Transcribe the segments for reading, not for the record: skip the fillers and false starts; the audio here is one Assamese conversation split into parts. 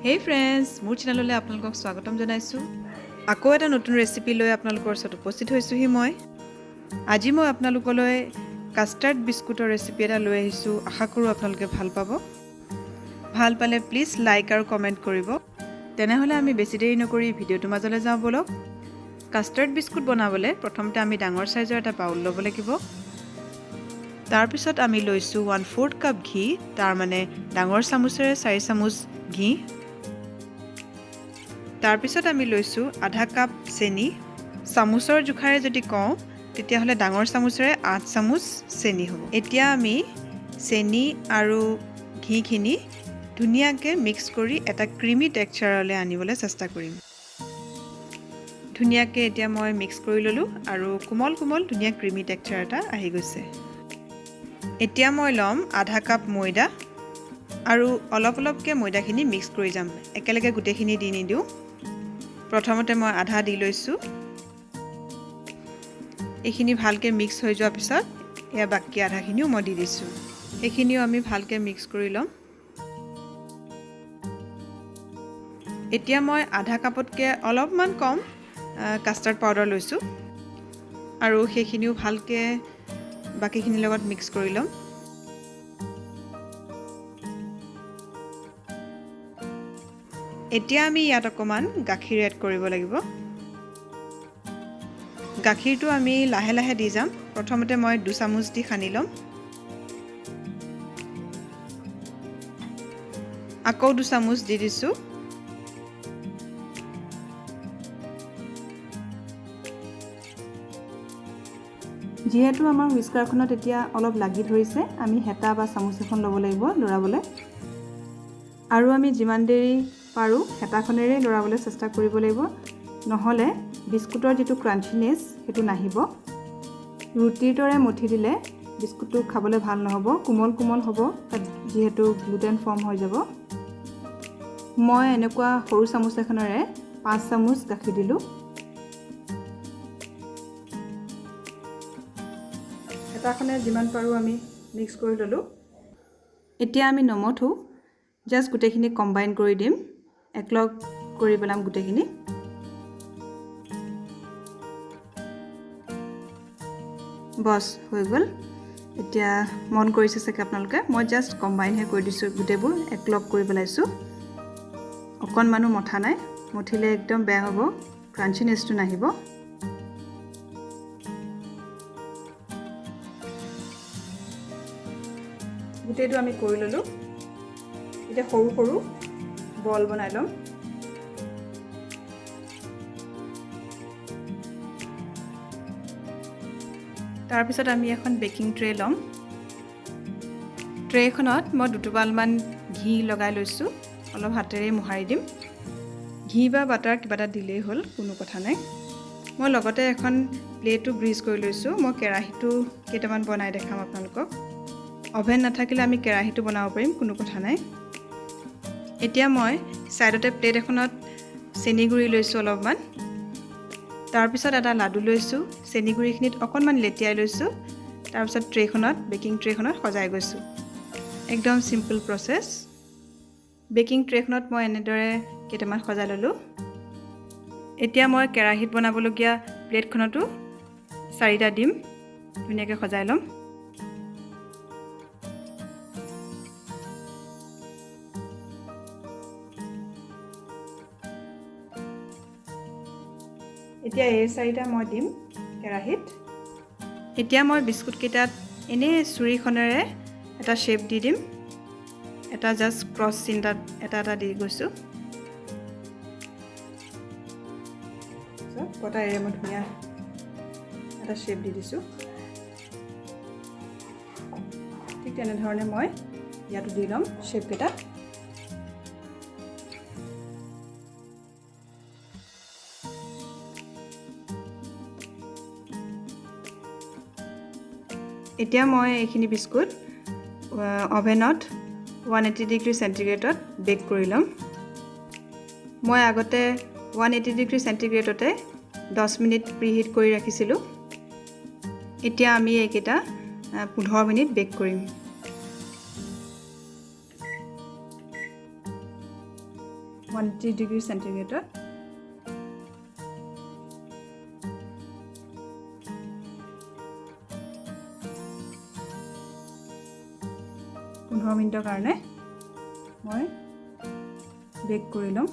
Hey friends, মোৰ চেনেললৈ আপোনালোকক স্বাগতম জনাইছো। আকৌ এটা নতুন ৰেচিপি লৈ আপোনালোকৰ ওচৰত উপস্থিত হৈছোহি মই। আজি মই আপোনালোকলৈ কাষ্টাৰ্ড বিস্কুটৰ ৰেচিপি এটা লৈ আহিছো। আশা কৰোঁ আপোনালোকে ভাল পাব। ভাল পালে প্লিজ লাইক আৰু কমেন্ট কৰিব। তেনেহলে আমি বেছি দেৰি নকৰি ভিডিঅ'টোৰ মাজলৈ যাওঁ বলক। কাষ্টাৰ্ড বিস্কুট বনাবলৈ প্ৰথমতে আমি ডাঙৰ সাইজৰ এটা বাউল ল'ব লাগিব। তাৰ পিছত আমি লৈছো 1/4 কাপ ঘি, তাৰ মানে ডাঙৰ চামুচেৰে 4 চামুচ ঘি। তাৰ পিছত আমি লৈছো আধা কাপ চেনি। চামুচৰ জোখাৰে যদি কওঁ তেতিয়াহলে ডাঙৰ চামুচেৰে 8 চামুচ চেনি হ'ব। এতিয়া আমি চেনি আৰু ঘিখিনি ধুনীয়াকৈ মিক্স কৰি এটা ক্ৰিমি টেক্সচাৰলৈ আনিবলৈ চেষ্টা কৰিম। ধুনীয়াকৈ এতিয়া মই মিক্স কৰি ললো আৰু কোমল কোমল ধুনীয়া ক্ৰিমি টেক্সচাৰ এটা আহি গৈছে। এতিয়া মই ল'ম আধা কাপ ময়দা আৰু অলপ অলপকৈ ময়দাখিনি মিক্স কৰি যাম। একেলগে গোটেইখিনি দি নিদিওঁ। প্ৰথমতে মই আধা দি লৈছো। এইখিনি ভালকৈ মিক্স হৈ যোৱাৰ পিছত এয়া বাকি আধাখিনিও মই দি দিছো। এইখিনিও আমি ভালকৈ মিক্স কৰি ল'ম। এতিয়া মই আধা কাপতকৈ অলপমান কম কাষ্টাৰ্ড পাউডাৰ লৈছো আৰু সেইখিনিও ভালকৈ বাকিখিনিৰ লগত মিক্স কৰি ল'ম। এতিয়া আমি ইয়াত অকমান গাখীৰ এড কৰিব লাগিব। গাখীৰটো আমি লাহে লাহে দি যাম। প্ৰথমতে মই 2 চামুচ দি সানি ল'ম। আকৌ 2 চামুচ দি দিছো। যিহেতু আমাৰ হুইস্কাৰখনত এতিয়া অলপ লাগি ধৰিছে, আমি হেতা বা চামুচ এখন ল'ব লাগিব লৰাবলৈ। আৰু আমি যিমান দেৰি পাৰো হেতাখনেৰে লৰাবলৈ চেষ্টা কৰিব লাগিব, নহলে বিস্কুটৰ যিটো ক্ৰাঞ্চিনেছ সেইটো নাহিব। ৰুটিৰ দৰে মুঠি দিলে বিস্কুটটো খাবলৈ ভাল নহ'ব, কোমল কোমল হ'ব, যিহেতু গ্লুটেন ফৰ্ম হৈ যাব। মই এনেকুৱা সৰু চামুচ এখনেৰে 5 চামুচ গাখীৰ দিলোঁ। হেতাখনে যিমান পাৰো আমি মিক্স কৰি ললোঁ। এতিয়া আমি নমথো, জাষ্ট গোটেইখিনি কম্বাইন কৰি দিম, একলগ কৰি পেলাম গোটেইখিনি। বস হৈ গ'ল। এতিয়া মন কৰিছে চাগে আপোনালোকে, মই জাষ্ট কম্বাইনহে কৰি দিছোঁ, গোটেইবোৰ একলগ কৰি পেলাইছোঁ। অকণমানো মঠা নাই, মঠিলে একদম বেয়া হ'ব, ক্ৰাঞ্চিনেছটো নাহিব। গোটেইটো আমি কৰি ল'লোঁ। এতিয়া সৰু সৰু বল বনাই ল'ম। তাৰপিছত আমি এখন বেকিং ট্ৰে ল'ম। ট্ৰেখনত মই 2 টোপালমান ঘি লগাই লৈছোঁ। অলপ হাতেৰে মোহাৰি দিম। ঘি বা বাটাৰ কিবা এটা দিলেই হ'ল, কোনো কথা নাই। মই লগতে এখন প্লেটো গ্ৰীজ কৰি লৈছোঁ। মই কেৰাহীটো কেইটামান বনাই দেখাম আপোনালোকক। অভেন নাথাকিলে আমি কেৰাহীটো বনাব পাৰিম, কোনো কথা নাই। এতিয়া মই সাইডতে প্লেট এখনত চেনি গুড়ি লৈছোঁ অলপমান। তাৰপিছত এটা লাডু লৈছোঁ, চেনি গুড়িখিনিত অকণমান লেটিয়াই লৈছোঁ। তাৰপিছত ট্ৰেখনত, বেকিং ট্ৰেখনত সজাই গৈছোঁ। একদম সিম্পল প্ৰচেছ। বেকিং ট্ৰেখনত মই এনেদৰে কেইটামান সজাই ল'লোঁ। এতিয়া মই কেৰাহীত বনাবলগীয়া প্লেটখনতো 4টা দিম ধুনীয়াকৈ সজাই ল'ম। এতিয়া এই 4টা মই দিম কেৰাহীত। এতিয়া মই বিস্কুট কেইটাত এনে চুৰিখনেৰে এটা শেপ দি দিম। এটা জাষ্ট ক্ৰছ চিনটাত এটা এটা দি গৈছোঁ। কটাৰীৰে মই ধুনীয়া এটা শেপ দি দিছোঁ। ঠিক তেনেধৰণে মই ইয়াতো দি ল'ম শেপ কেইটা। এতিয়া মই এইখিনি বিস্কুট অভেনত 180 ডিগ্ৰী চেণ্টিগ্ৰেডত বেক কৰি ল'ম। মই আগতে 180 ডিগ্ৰী চেণ্টিগ্ৰেডতে 10 মিনিট প্ৰিহিট কৰি ৰাখিছিলোঁ। এতিয়া আমি এইকেইটা 15 মিনিট বেক কৰিম। 180 ডিগ্ৰী সেন্টিগ্ৰেডত। পোন্ধৰ মিনিটৰ কাৰণে মই বেক কৰি লম।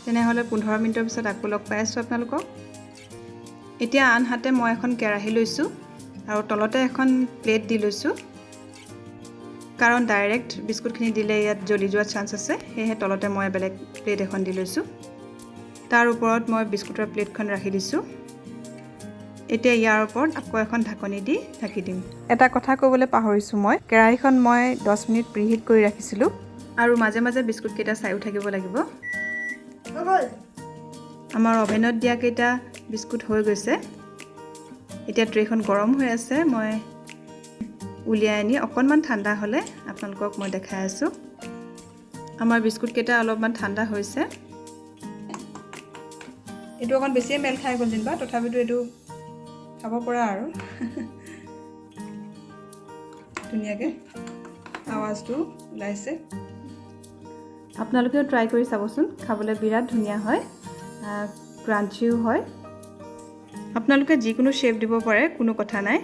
তেনেহলে 15 মিনিটৰ পিছত আকৌ লগ পাই আছো আপোনালোকক। এতিয়া আনহাতে মই এখন কেৰাহী লৈছো আৰু তলতে এখন প্লেট দি লৈছো, কাৰণ ডাইৰেক্ট বিস্কুটখিনি দিলে ইয়াত জ্বলি যোৱাৰ চান্স আছে, সেয়ে তলতে মই বেলেগ প্লেট এখন দি লৈছো। তাৰ ওপৰত মই বিস্কুটৰ প্লেটখন ৰাখি দিছো। এতিয়া ইয়াৰ ওপৰত আকৌ এখন ঢাকনি দি ঢাকি দিম। এটা কথা ক'বলৈ পাহৰিছো, মই কেৰাহীখন মই 10 মিনিট প্ৰিহিট কৰি ৰাখিছিলো আৰু মাজে মাজে বিস্কুট কেইটা চাইও থাকিব লাগিব। আমাৰ অভেনত দিয়া কেইটা বিস্কুট হৈ গৈছে। এতিয়া ট্ৰেখন গৰম হৈ আছে, মই উলিয়াই আনি অকণমান ঠাণ্ডা হ'লে আপোনালোকক মই দেখাই আছো। আমাৰ বিস্কুট কেইটা অলপমান ঠাণ্ডা হৈছে। এইটো অকণ বেছিয়ে মেল খাই গ'ল যেনিবা, তথাপিতো এইটো খাব পৰা আৰু ধুনীয়াকৈ আৱাজটো ওলাইছে। আপোনালোকেও ট্ৰাই কৰি চাবচোন, খাবলৈ বিৰাট ধুনীয়া হয়, ক্ৰাঞ্চিও হয়। আপোনালোকে যিকোনো শেপ দিব পাৰে, কোনো কথা নাই।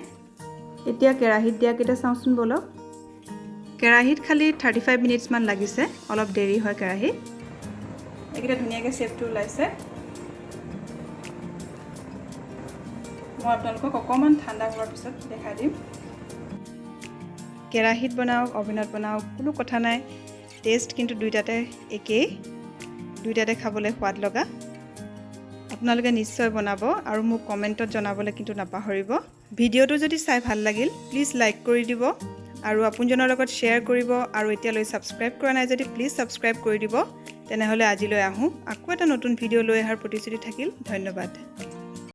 এতিয়া কেৰাহীত দিয়া কেইটা চাওঁচোন বলক। কেৰাহীত খালি 35 মিনিটছ মান লাগিছে, অলপ দেৰি হয় কেৰাহীত। এইকেইটা ধুনীয়াকৈ শেপটো ওলাইছে। মই আপোনালোকক অকণমান ঠাণ্ডা হোৱাৰ পিছত দেখাই দিম। কেৰাহীত বনাওক, অভেনত বনাওক, কোনো কথা নাই, টেষ্ট কিন্তু দুইটাতে একেই, দুইটাতে খাবলৈ সোৱাদ লগা। আপোনালোকে নিশ্চয় বনাব আৰু মোক কমেণ্টত জনাবলৈ কিন্তু নাপাহৰিব। ভিডিঅ'টো যদি চাই ভাল লাগিল প্লিজ লাইক কৰি দিব আৰু আপোনজনৰ লগত শ্বেয়াৰ কৰিব, আৰু এতিয়ালৈ ছাবস্ক্ৰাইব কৰা নাই যদি প্লিজ ছাবস্ক্ৰাইব কৰি দিব। তেনেহ'লে আজিলৈ আহোঁ, আকৌ এটা নতুন ভিডিঅ' লৈ অহাৰ প্ৰতিশ্ৰুতি থাকিল। ধন্যবাদ।